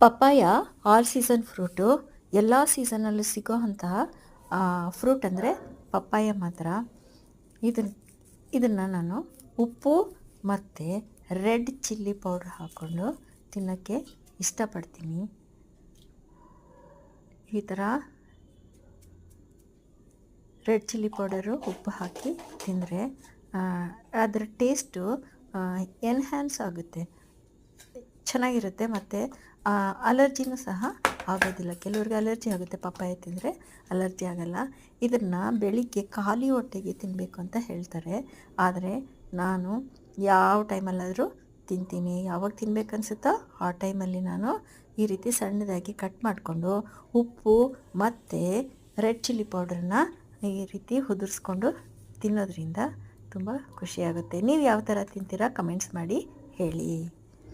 Papaya all season fruit. ಎಲ್ಲ ಸೀಸನಲ್ಲೂ ಸಿಗೋ ಅಂತಹ ಫ್ರೂಟ್ ಅಂದರೆ ಪಪ್ಪಾಯ ಮಾತ್ರ. ಇದನ್ನು ನಾನು ಉಪ್ಪು ಮತ್ತು ರೆಡ್ ಚಿಲ್ಲಿ ಪೌಡ್ರ್ ಹಾಕ್ಕೊಂಡು ತಿನ್ನೋಕ್ಕೆ ಇಷ್ಟಪಡ್ತೀನಿ. ಈ ಥರ ರೆಡ್ ಚಿಲ್ಲಿ ಪೌಡರು ಉಪ್ಪು ಹಾಕಿ ತಿಂದರೆ ಅದರ ಟೇಸ್ಟು ಎನ್ಹ್ಯಾನ್ಸ್ ಆಗುತ್ತೆ, ಚೆನ್ನಾಗಿರುತ್ತೆ. ಮತ್ತು ಅಲರ್ಜಿನೂ ಸಹ ಆಗೋದಿಲ್ಲ. ಕೆಲವ್ರಿಗೆ ಅಲರ್ಜಿ ಆಗುತ್ತೆ, ಪಪ್ಪಾಯ ತಿಂದರೆ ಅಲರ್ಜಿ ಆಗೋಲ್ಲ. ಇದನ್ನು ಬೆಳಿಗ್ಗೆ ಖಾಲಿ ಹೊಟ್ಟೆಗೆ ತಿನ್ನಬೇಕು ಅಂತ ಹೇಳ್ತಾರೆ. ಆದರೆ ನಾನು ಯಾವ ಟೈಮಲ್ಲಾದರೂ ತಿಂತೀನಿ. ಯಾವಾಗ ತಿನ್ಬೇಕನ್ಸುತ್ತೋ ಆ ಟೈಮಲ್ಲಿ ನಾನು ಈ ರೀತಿ ಸಣ್ಣದಾಗಿ ಕಟ್ ಮಾಡಿಕೊಂಡು ಉಪ್ಪು ಮತ್ತು ರೆಡ್ ಚಿಲ್ಲಿ ಪೌಡ್ರನ್ನ ಈ ರೀತಿ ಉದುರಿಸ್ಕೊಂಡು ತಿನ್ನೋದ್ರಿಂದ ತುಂಬ ಖುಷಿಯಾಗುತ್ತೆ. ನೀವು ಯಾವ ಥರ ತಿಂತೀರಾ ಕಮೆಂಟ್ಸ್ ಮಾಡಿ ಹೇಳಿ.